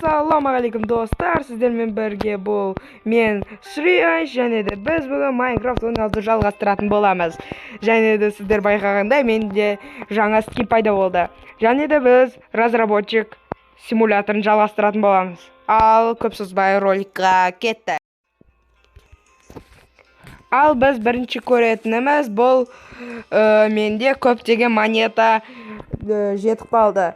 Ассалаумағалейкум достар, сіздермен бірге бұл мен Шриай, және де біз бүгін Майнкрафт ойнауды жалғастыратын боламыз. Және де сіздер байқағандай менде жаңа скин пайда болды. Және де біз разработчик симуляторын жалғастыратын боламыз. Ал көп созбай роликқа кетті. Ал біз бірінші көретініміз бұл менде көптеген монета жетіп қалды.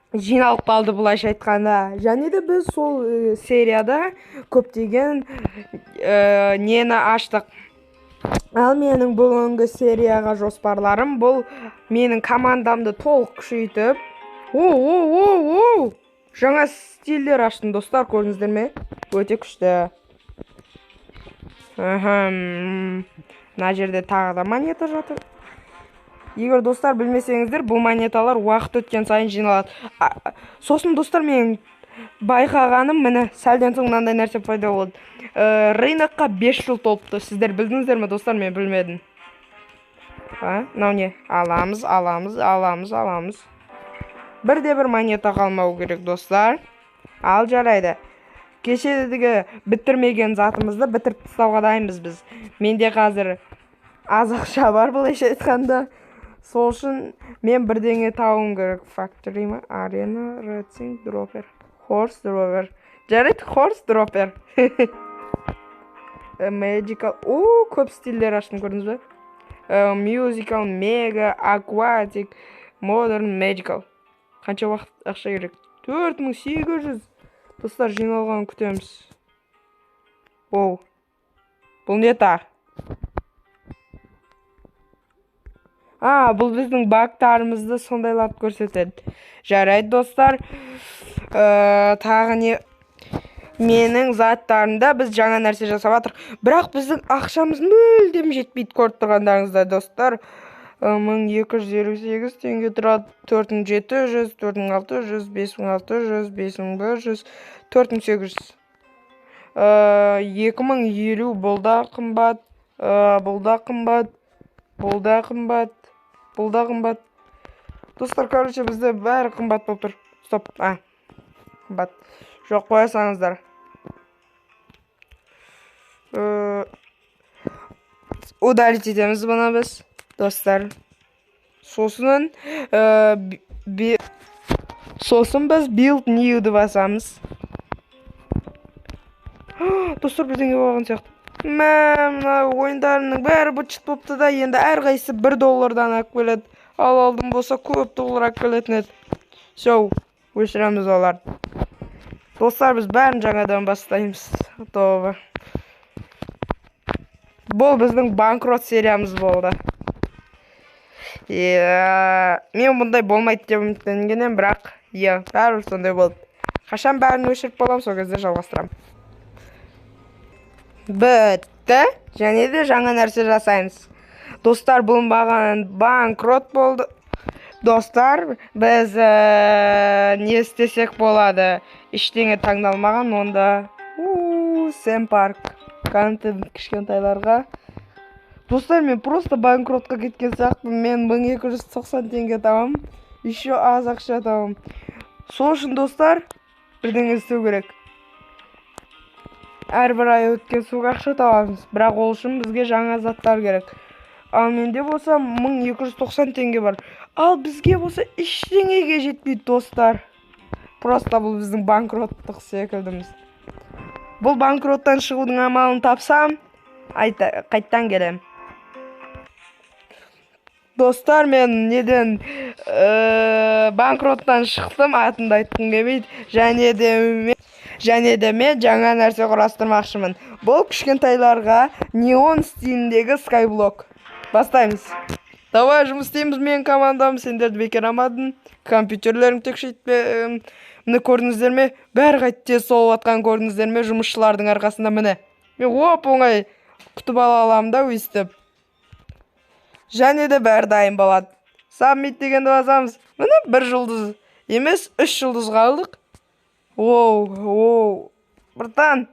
Жиналып қалды былайша айтқанда. Және де біз сол серияда көптеген нені аштық. Ал менің бүгінгі серияға жоспарларым бұл менің командамды толық күшейтіп. Жаңа стильдер аштым достар, көрдіңіздер ме? Өте күшті. Мына жерде тағы да монета жатыр. Егер достар білмесеңіздер, бұл монеталар уақыт өткен сайын жиналады. Сосын достар, мен байқағаным, міне сәлден соң мынандай нәрсе пайда болды. Рынокқа 5 жыл толыпты. Сіздер білдіңіздер ме достар? Мен білмедім. Мынау не? Аламыз. Бірде-бір монета қалмау керек достар. Ал жарайды. Кешедегі бітірмеген затымызды бітіріп тастауға дайынбыз біз. Менде қазір аз ақша бар былайша айтқанда. Сол үшін мен бірдеңе тауым керек. Factory ма? Arena, Racing, Dropper, Horse Dropper. Жарайды, Horse Dropper. Magical. Көп стильдер аштым, көрдіңіз бе? Musical, Mega, Aquatic, Modern, Magical. Қанша уақыт ақша керек? 4800. Достар, жиналған күтеміз. Бұл не тақ? Бұл біздің багтарымызды сондайлап көрсетеді. Жарайды достар. Тағы не? Менің заттарында біз жаңа нәрсе жасап жатыр. Бірақ біздің ақшамыз мүлдем жетпейді, көріп тұрғандарыңызда достар. 1258 теңге тұрады. 4700, 4600, 5600, 5100, 4800. 2050 бұл да қымбат. Бұл да қымбат. Достар, короче, бізде бәрі қымбат болып тұр. Стоп. Қымбат. Жоқ, қоя салыңыздар. Удалить етеміз бұны біз, достар. Сосын біз build new'ді басамыз. Достар, бірдеңе болған сияқты. Мына ойындарының бәрі бытшыт болыпты да, енді әрқайсысы $1 ақ келеді. Ал алдым болса көп $ақ келетін еді. Все, өшіреміз олар. Достар, біз бәрін жаңадан бастаймыз. Тобы. Бұл біздің банкрот сериямыз болды. Мен бұндай болмайды деп үміттенгенім, бірақ бәрі сондай болды. Қашан бәрін өшіріп болам, сол кезде жалғастырам. Бітті. Және де жаңа нәрсе жасаймыз. Достар, бұл маған банкрот болды. Достар, біз не істесек болады? Ештеңе таңдалмаған, онда Сэм Парк. Контент кішкентайларға. Достар, мен просто банкротқа кеткен сияқтымын. Мен 1290 теңге табам. Еще аз ақша табам. Сол үшін достар, бірдеңе істеу керек. Әрбір ай өткен соң ақша табамыз. Бірақ ол үшін бізге жаңа заттар керек. Ал менде болса 1290 теңге бар. Ал бізге болса ештеңеге жетпейді достар. Просто бұл біздің банкроттық секілдіміз. Бұл банкроттан шығудың амалын тапсам, қайттан келем. Достар, мен неден банкроттан шықтым, атында айтқым келмейді. Және де мен жаңа нәрсе құрастырмақшымын. Бұл кішкентайларға неон стиліндегі скайблок. Бастаймыз. Давай жұмыс істейміз, мен командам. Сендерді бекер алмадым. Компьютерлерің тек шейтпе. Міне көрдіңіздер ме? Бәрі қайтте сол атқан көрдіңіздер ме? Жұмысшылардың арқасында міне. Мен оңай күтіп ала аламын да өйстіп. Және де бәрі дайын болады. Сабмит дегенді басамыз. Міне 1 жұлдыз емес 3 жұлдыз қалдық. Братан.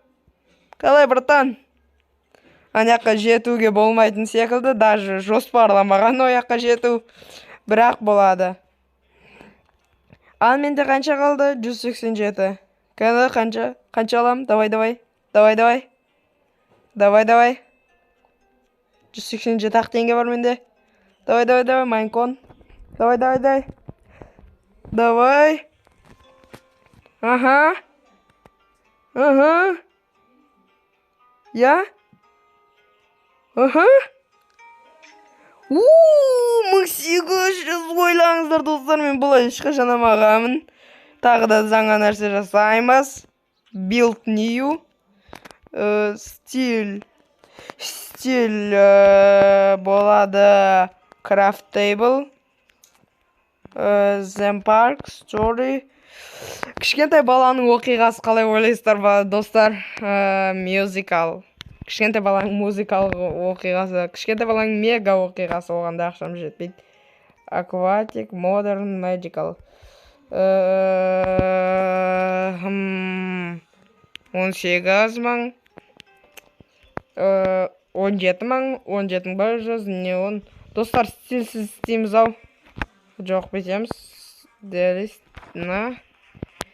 Қалай, братан? Аяққа жетуге болмайтын секілді, даже жоспарламаған ояққа жету. Бірақ болады. Ал менде қанша қалды? 187. Қанша аламын? Давай. 187 ақ теңге бар менде. Давай, Майнкон. Давай. Ага. Я? Ага. 1800 ойлаңыздар достар, мен бұлай ешқашан алмағанмын. Тағы да жаңа нәрсе жасаймыз. Build new. Стиль болады craftable. Zempark story. Кішкентай баланың оқиғасы қалай ойлайсыздар ба достар? Musical. Кішкентай баланың музыкалық оқиғасы. Кішкентай баланың мега оқиғасы, оғанда ақшам жетпейді. Aquatic, modern, magical. 18 мың. 17 мың. 17 бар жаз. Неон. Достар, стильсіз істейміз ау. Жоқ бетеміз. Делист.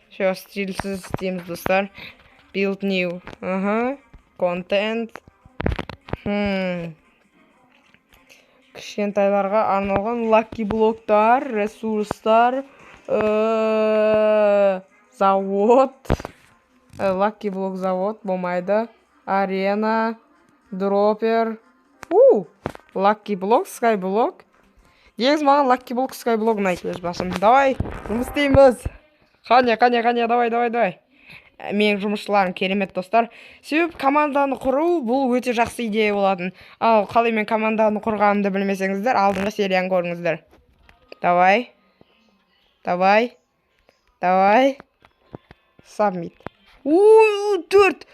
Все, стильсіз істейміз достар. Build new. Контент. Кішкентайларға арналған лаки блоктар, ресурстар, завод. Лаки блок завод болмайды. Арена, дроппер. Лаки блок, скайблок. Негіз маған лаки блок, скайблок ұнайды өз басым. Давай, жұмыс істейміз. Қане, давай. Менің жұмысшыларым керемет достар. Себебі команданы құру бұл өте жақсы идея болатын. Ал қалай мен команданы құрғанымды білмесеңіздер, алдыңғы серияны көріңіздер. Давай. Submit. 4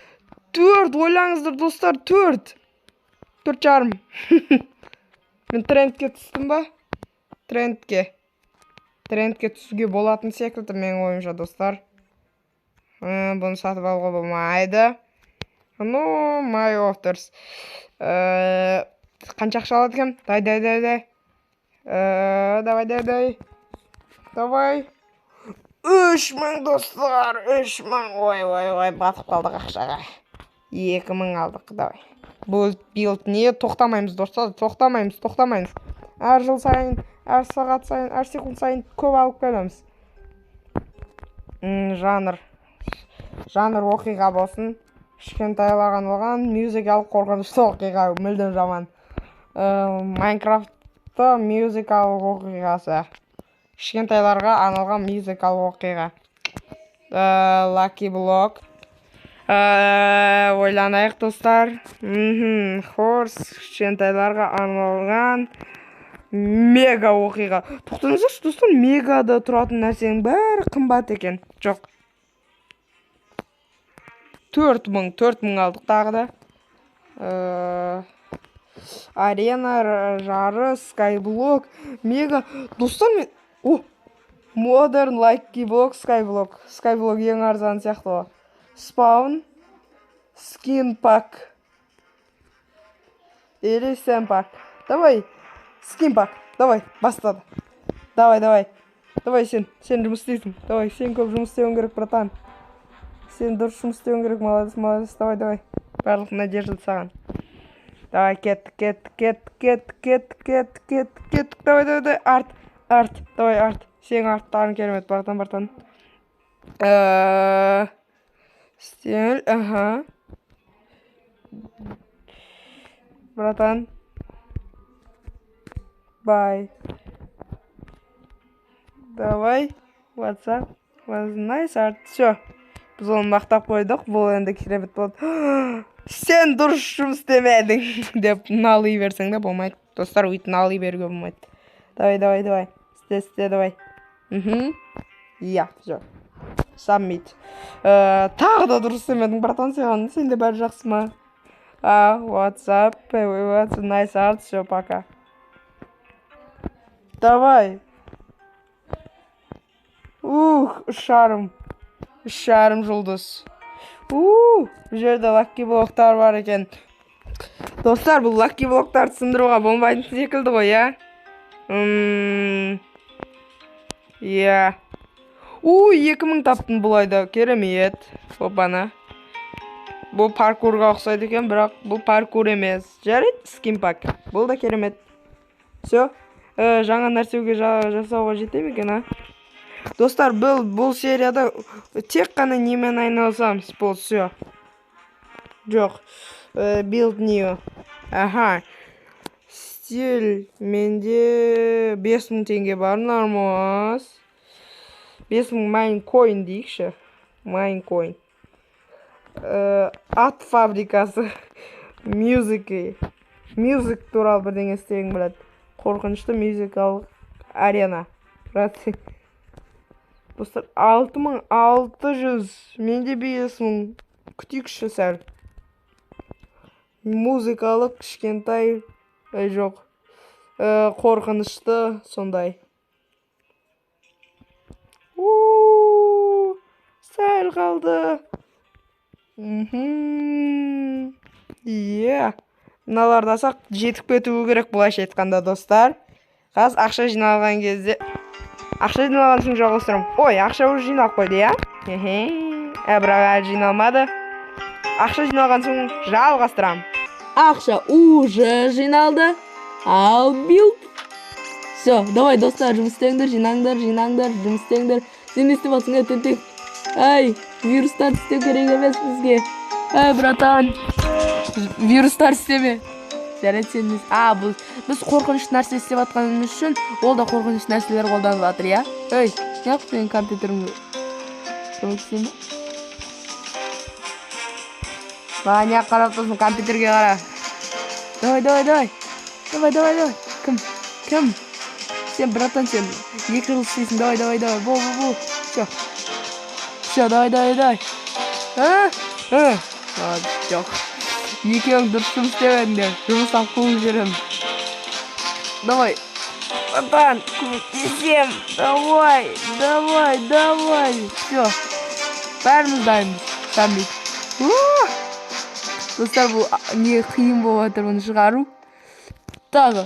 ойлаңыздар достар, 4 жарым. Мен трендке түстім ба? Трендке түсуге болатын секілді менің ойымша достар. Бұны сатып алуға болмайды. My offers. Қанша ақша алады кем? Давай. 3000 достар, 3000. Ой, батып қалдық ақшаға. 2000 алдық, давай. Бұл билд не? Тоқтамаймыз достар, тоқтамаймыз. Әр жыл сайын, әр сағат сайын, әр секунд сайын көп алып келеміз. Жанр оқиға болсын. Кішкентайларға арналған мюзикалық қорқынышты оқиға, мүлдем жаман. Майнкрафтта мюзикалық оқиғасы. Кішкентайларға арналған мюзикалық оқиға. Lucky Block. Ойланайық достар. Хорс, кішкентайларға арналған мега оқиға. Тоқтаңыздаршы достар, мегада тұратын нәрсенің бәрі қымбат екен. Жоқ. 4000 алдық тағы да. Арена, жарыс, скайблок, мега. Достар мен... Modern, Lucky Block, скайблок. Скайблок ең арзан сияқты. Spawn, Skin Pack. Или Skin Pack. Давай, Skin Pack. Давай, бастады. Давай, сен жұмыс істейсің. Давай, сен көп жұмыс істеуің керек, братан. Сен дұрыс жұмыс істеуің керек, молодец, давай. Барлық надежда саған. Давай, кеттік. Давай, арт. Давай, арт. Сен арттарын керемет, братан. Стиль, Братан. Бай. Давай. WhatsApp. Was nice art. Все. Біз оны мақтап қойдық, бұл енді керемет болды. Сен дұрыс жұмыс істемедің деп налый берсең де болмайды. Достар, өйтіп налый беруге болмайды. Давай. Істе, давай. Я, все. Submit. Тағы да дұрыс істемедің, братан, сен де бәрі жақсы ма? WhatsApp. What's nice art. Все, пока. Давай. Шарым жұлдыз. Бұл жерде лаки блоктар бар екен. Достар, бұл лаки блоктарды сындыруға болмайтын секілді ғой, я? Ой, 2000 таптым бұлайда. Керемет. Опана. Бұл паркурға ұқсайды екен, бірақ бұл паркур емес. Жарайды, скимпак. Бұл да керемет. Все. Жаңа нәрсеге жасауға жете ме екен, а? Достар, бұл серияда тек қана немен айналысамыз. Бұл все. Жоқ. Build new. Аха. Стиль. Менде 5000 теңге бар, нормас. 5000 майнкоин дейікші. Майнкоин. Ат фабрикасы. Мюзик туралы бірдеңе істеген біледі. Қорқынышты мюзикалық арена. Достар, 6600. Менде 5000. Күтейікші сәл. Музыкалық кішкентай. Жоқ. Қорқынышты сондай. Сәл қалды. Мыналарды асақ жетіп кетуі керек бұлайша айтқанда, достар. Қазір ақша жиналған кезде. Ақша жиналған соң жалғастырам. Ой, ақша уже жинап қойды, я? Бірақ әлі жиналмады. Ақша жиналған соң жалғастырам. Ақша уже жиналды. Ал билд. Все, давай, достар, жұмыс істеңдер, жинаңдар, жұмыс істеңдер. Сен істеп атсың, тентек. Ай, вирустар істеу керек емес бізге. Ай, братан. Вирустар істеме. Жарайды, сен емес. Біз қорқыныш нәрсе істеп атқанымыз үшін, ол да қорқыныш нәрселер қолданып жатыр, я? Ой, неғып сенің компьютеріңді көмектесейін ба? Неғып қарап тұрсың, компьютерге қара. Давай. Кім? Сен, братан, сен. 2 жыл істейсің, давай. Бол. Все, давай. Жоқ. Екеуің дұрыс жұмыс істемедіңдер. Жұмыстан қуып жүрем. Давай. Братан, көмектесем. Давай. Все. Бәріміз дайынбыз. Сәмбет. Достар, бұл не қиын болып жатыр оны шығару. Тағы.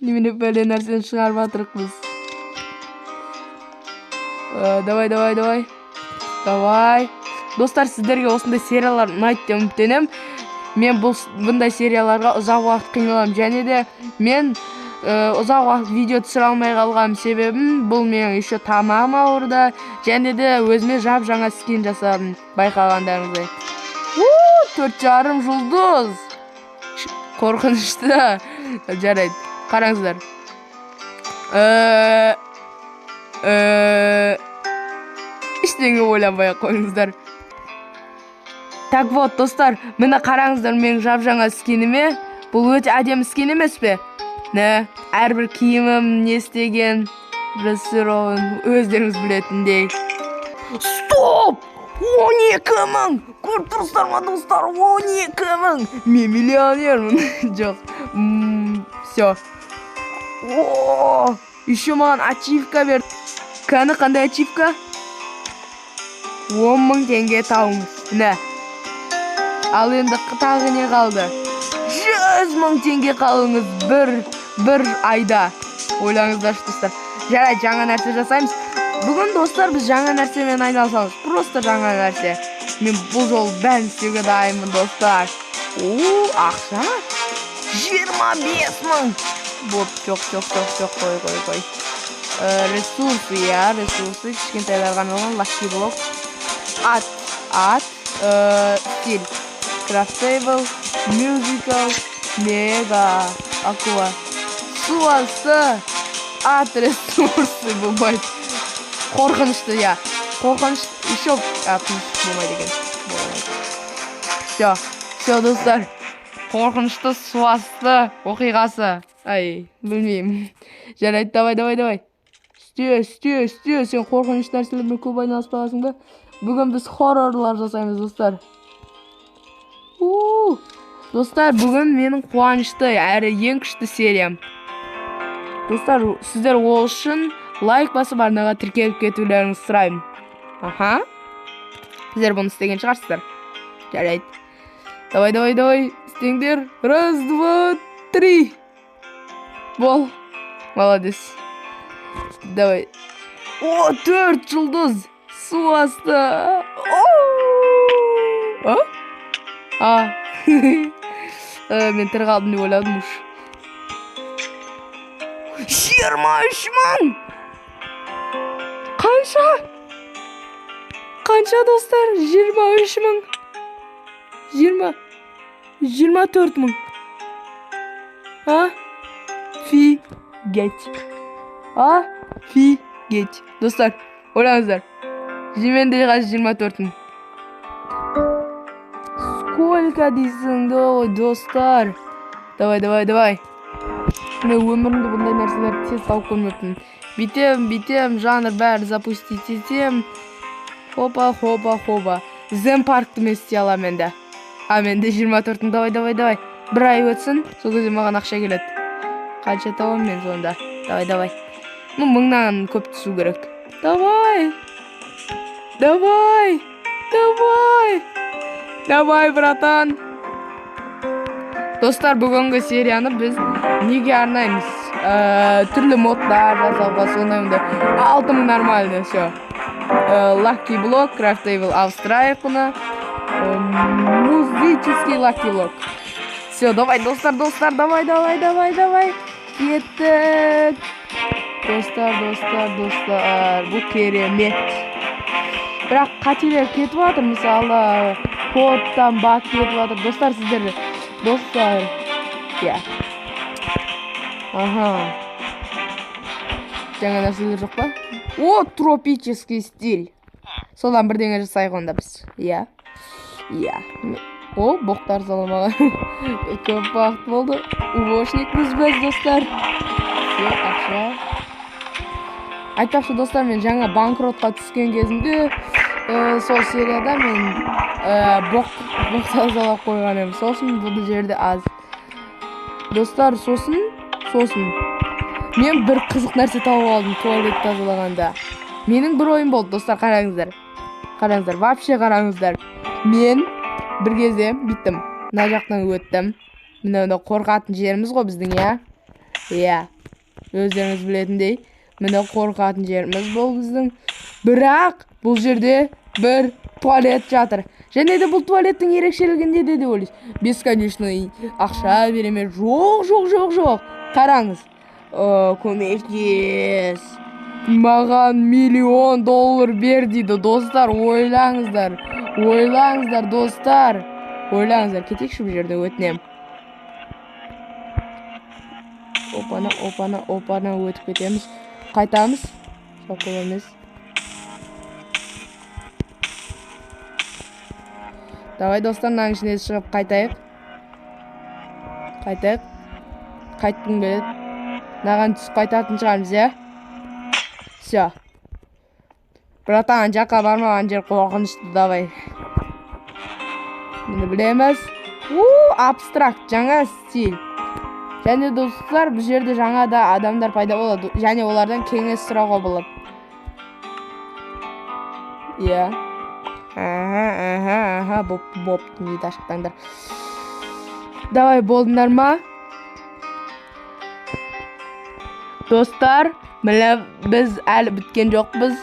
Немене бәле нәрсені шығарып жатырық біз. Давай. Достар, сіздерге осындай сериялар ұнайды деп үміттенемін. Мен бұндай серияларға ұзақ уақыт қиналам. Және де мен ұзақ уақыт видео түсіре алмай қалған себебім бұл менің еще тамағым ауырды. Және де өзіме жаңа скин жасадым. Байқағандарыңыздай. 4,5 жұлдыз. Қорқынышты. Жарайды. Қараңыздар. Ештеңе ойланбай қойыңыздар. Так вот, достар, міне қараңыздар менің жаңа скиніме. Бұл өте әдемі скин емес пе? Не? Әрбір киімім не істеген, дрессирован, өздеріңіз білетіндей. Стоп! 12.000! Көріп тұрсыздар ма, достар? 12.000! Мен миллионермін. Жоқ. Все. Еще маған ачивка берді. Қандай ачивка? 10.000 теңге тауыңыз. Не? Ал енді тағы не қалды? 100.000 теңге қалыңыз бір айда. Ойлаңыздар, достар. Жарайды, жаңа нәрсе жасаймыз. Бүгін, достар, біз жаңа нәрсемен айналысамыз. Просто жаңа нәрсе. Мен бұл жол бәрін істеуге дайынмын, достар. Ақша? 25.000. Жоқ, қой. Ресурсы, кішкентайларға арналған лаки блок. Ат, стиль. Craftable, musical, мега, акула. Су асты, ат ресурсы болмайды. Қорқынышты, я. Қорқынышты, еще болмайды екен. Все, достар. Қорқынышты су асты оқиғасы. Ай, білмеймін. Жарайды, давай. Істе. Сен қорқыныш нәрселермен көп айналыспағансың ба? Бүгін біз хоррорлар жасаймыз, достар. Достар, бүгін менің қуанышты әрі ең күшті сериям. Достар, сіздер ол үшін лайк басып арнаға тіркеліп кетулеріңізді сұраймын. Сіздер бұны істеген шығарсыздар. Жарайды. Давай. Істеңдер. 1, 2, 3. Бол. Молодец. Давай. О, 4 жұлдыз. Су асты. Мен тірі қалдым деп ойладым уж. 23 мың. Қанша достар? 23 мың. 24 мың. Офигеть. Офигеть. Достар, ойлаңыздар. Менде қазір 24 мың. Сколько дейсің, достар? Давай. Мен өмірімді бұндай нәрселер тез тауып көрмеппін. Битем, жанр бәрі запустить етем. Хопа. Зем паркты мен істей аламын менде. Менде 24 мың, давай. Бір ай өтсін, сол кезде маған ақша келеді. Қанша табам мен сонда? Давай. Мыңнан көп түсу керек. Давай, братан. Достар, бүгінгі серияны біз неге арнаймыз? Түрлі моддар жасауға, сондай 6000 нормально, все. Lucky Block, Craftable Австралия құны. Музыческий Lucky Block. Все, давай, достар, давай. Кеттік. Достар, бұл керемет. Бірақ қателер кетіп жатыр, мысалы, кодтан баг кетіп жатыр. Достар, сіздер, достар. Жаңа нәрселер жоқ па? Тропический стиль. Содан бірдеңе жасайық онда біз. Боқтар заламаған. Көп бақыт болды. Убошникпіз біз, достар. Ақша. Айтпақшы, достар, мен жаңа банкротқа түскен кезімде сол серияда мен боқ тазалап қойған едім. Сосын бұл жерде аз. Достар, сосын мен бір қызық нәрсе тауып алдым туалет тазалағанда. Менің бір ойым болды, достар, қараңыздар, вообще қараңыздар. Мен бір кезде биттім, мына жақтан өттім. Мына қорқатын жеріміз ғой біздің, өздеріңіз білетіндей, мына қорқатын жеріміз бұл біздің. Бірақ бұл жерде бір туалет жатыр. Және де бұл туалеттің ерекшелігінде де ойлайсыз. Бесконечный ақша береме. Жоқ. Қараңыз. Көмектес. Маған $1,000,000 бер дейді, достар. Ойлаңыздар, достар. Кетейікші бұл жерде өтінем. Опана өтіп кетеміз. Қайтамыз. Жоқ көреміз. Давай, достар, мынаның ішіне шығып қайтайық. Қайттым келеді. Мынаған түсіп қайтатын шығармыз, Все. Братан, жаққа бармаған жер қорқынышты, давай. Мені білеміз. Абстракт, жаңа стиль. Және достар, бұл жерде жаңа да адамдар пайда болады. Және олардан кеңес сұрауға болады. Бопты дейді ашықтаңдар. Давай, болдыңдар ма? Достар, міне біз әлі біткен жоқпыз.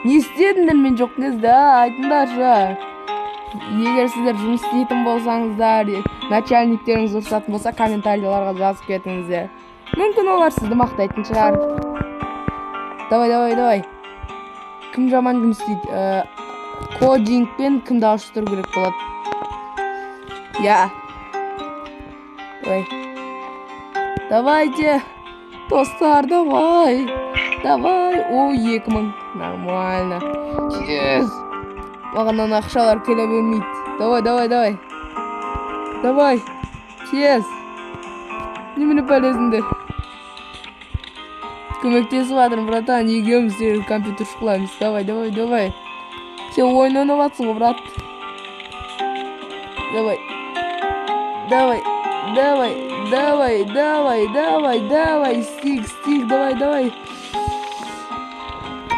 Не істедіңдер мен жоқ кезде, айтыңдаршы. Егер сіздер жұмыс істейтін болсаңыздар, начальниктеріңіз ұрсатын болса, комментарияларға жазып кетіңіздер. Мүмкін олар сізді мақтайтын шығар. Давай. Кім жаман жұмыс істейді? Кодингпен кімді ауыстыру керек болады? Давайте, достар, давай. 2000. Нормально. Мағаннан ақшалар келе бермейді. Давай. Тез. Немені пәлезіңдер? Көмектесіп жатырмын, братан. Екеуміз компьютер шықыламыз. Давай. Сен ойын ойнап жатсың ғой, брат. Давай. Стик, давай.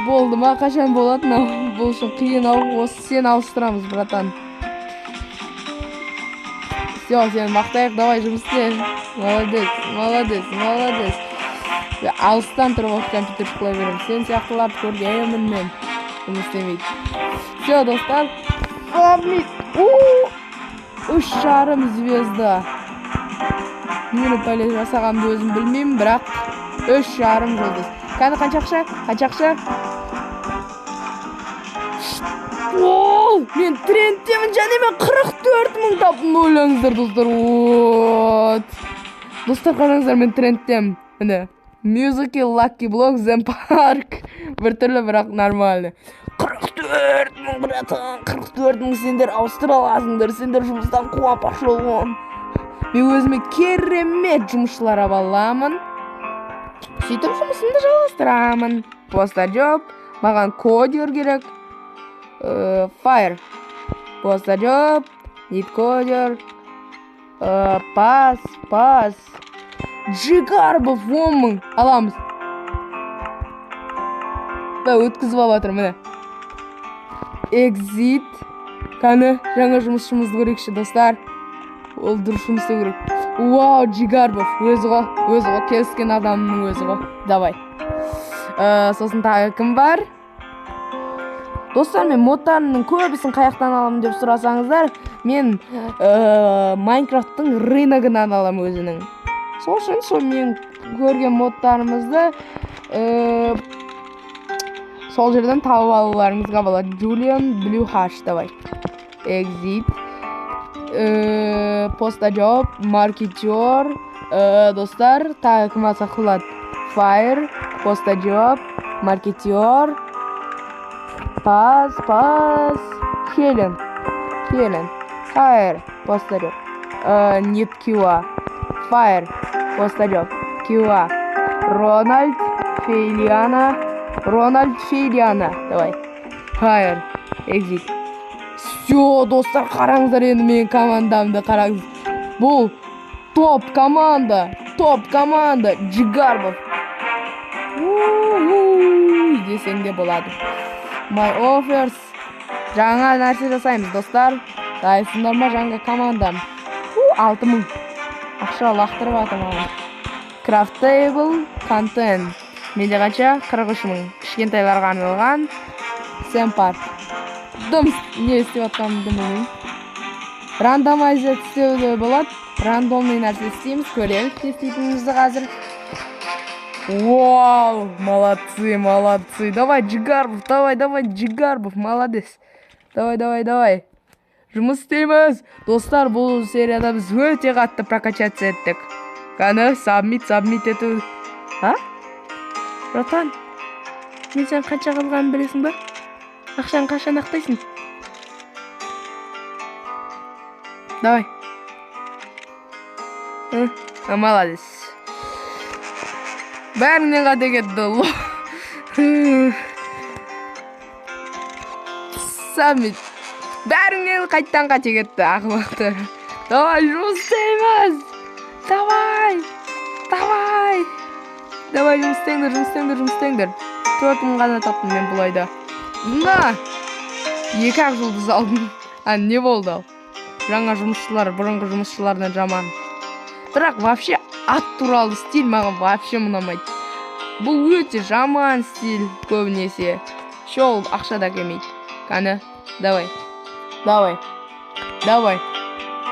Болды ма, қашан болады, бұл үшін қиын осы сен ауыстырамыз, братан. Все, сен мақтайық, давай жұмыс істе. Молодец. алыстан тұрып компьютер шықлай беремін. Сен сияқтыларды көргенмін мен. Бұны істемейді. Все, достар. Саммит. 3,5 звезда. Нені пәле жасағанды өзім білмеймін, бірақ 3,5 жұлдыз. Қаны қанша ақша? Қанша ақша? Мен трендтемін және мен 44 мың таптым, ойлаңыздар, достар. Достар, қараңыздар, мен трендтем. Міне, Music, Lucky Block, Zen Park. Бір түрлі, бірақ нормальный. 44 мың, братан, 44 мың, сендер ауыстыра аласыңдар, сендер жұмыстан қуа пошолғын. Мен өзіме керемет жұмысшылар аламын. Сөйтіп жұмысымды жалғастырамын. Поста жоп, маған кодер керек. Fire. Поста жоп, need кодер. Пас. Джигарбов 10 мың аламыз. Өткізіп алатыр, міне. Exit. Қаны, жаңа жұмысшымызды көрекші, достар. Ол дұрыс жұмыс істеу керек. Вау, Джигарбов. Өзі ғой, кескен адамның өзі ғой. Давай. Сосын тағы кім бар? Достар, мен модтарының көбісін қаяқтан аламын деп сұрасаңыздар, мен Майнкрафттың рыногынан аламын өзінің. Сол үшін мен көрген модтарымызды сол жерден тауып алуларыңызға болады. Julian Blue Hash, давай. Exit. Поста жоп, маркетер. Достар, тағы кім алса қылады? Fire. Поста жоп, маркетер. Пас. Хелен. Fire. Поста жоп. Нет QA. Fire. Поста жоп. QA. Рональд Фейлиана. Давай. Fire. Exit. Все, достар, қараңыздар енді менің командамды қараңыз. Бұл топ команда. Джигарбов. Десең де болады. My offers. Жаңа нәрсе жасаймыз, достар. Дайсыңдар ма жаңа командам? 6 мың. Ақша лақтырып атым ағын. Craftable content. Менде қанша? 43 мың. Кішкентайларға арналған. Zen Park. Не істеп атқанымды білмеймін. Рандомайзер істеуді болады. Рандомный нәрсе істейміз. Көреміз не істейтінімізді қазір. Вау, молодцы. Давай, Джигарбов, молодец. Давай. Жұмыс істейміз. Достар, бұл серияда біз өте қатты прокачаться еттік. Қаны, сабмит ету. Братан, мен сен қанша қалғанын білесің ба? Ақшаны қашан ақтайсың? Давай. Молодец. Бәріңнен қате кетті. Саммит. Бәріңнен қайттан қате кетті, ақылықтар. Давай, жұмыс істейміз. Давай, жұмыс істеңдер. 4 мың ғана таптым мен бұл айда. 2-ақ жұлдыз алдым. Не болды ал? Жаңа жұмысшылар, бұрынғы жұмысшылардан жаман. Бірақ вообще ат туралы стиль маған вообще ұнамайды. Бұл өте жаман стиль көбінесе. Шол ақша да келмейді. Қаны, давай.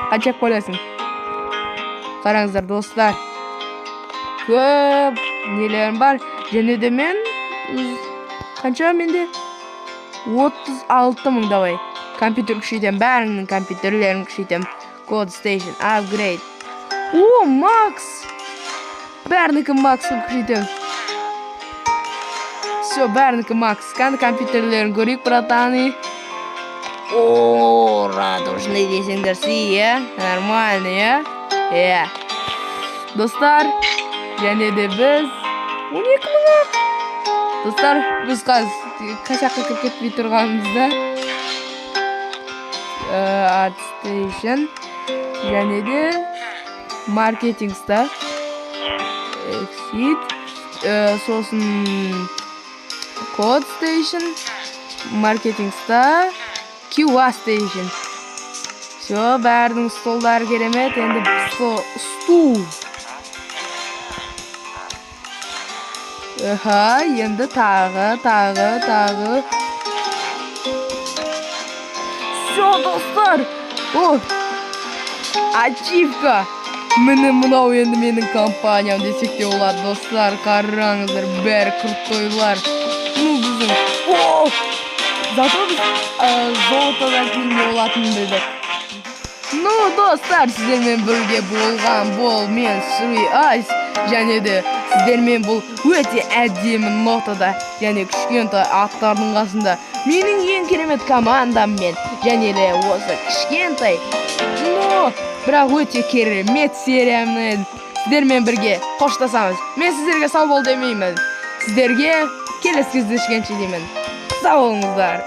Қанша қойласың? Қараңыздар, достар. Көп нелерім бар. Және де мен қанша менде? 36 мың, давай. Компьютер күшейтем, бәріңнің компьютерлерін күшейтем. Code Station, upgrade. Макс! Бәрінікі Макс'ын күшейтем. Все, бәрінікі Макс. Қаны компьютерлерін көрейік, братаны. Радужный десеңдер, нормальный, Достар, және де біз 12 мың. Достар, біз қашаққа кіріп кетпей тұрғанымызда Art Station және де маркетингста Exit сосын Code Station маркетингста QA Station. Все, бәрінің столдары керемет. Енді стул. Енді тағы. Все, достар. О, ачивка. Мынау енді менің компаниям десек те болады, достар. Қараңыздар, бәрі круттойлар. Ну, біздің. О! Зато біз золотодан кейін не болатынын білдік. Ну, достар, сіздермен бірге болған бұл мен Сүрей Айс. Және де сіздермен бұл өте әдемі нотада, және кішкентай аттардың қасында менің ең керемет командаммен, және де осы кішкентай, но бірақ өте керемет серияммен сіздермен бірге қоштасамыз. Мен сіздерге сау бол демеймін. Сіздерге келесі кездескенше деймін. Сау болыңыздар.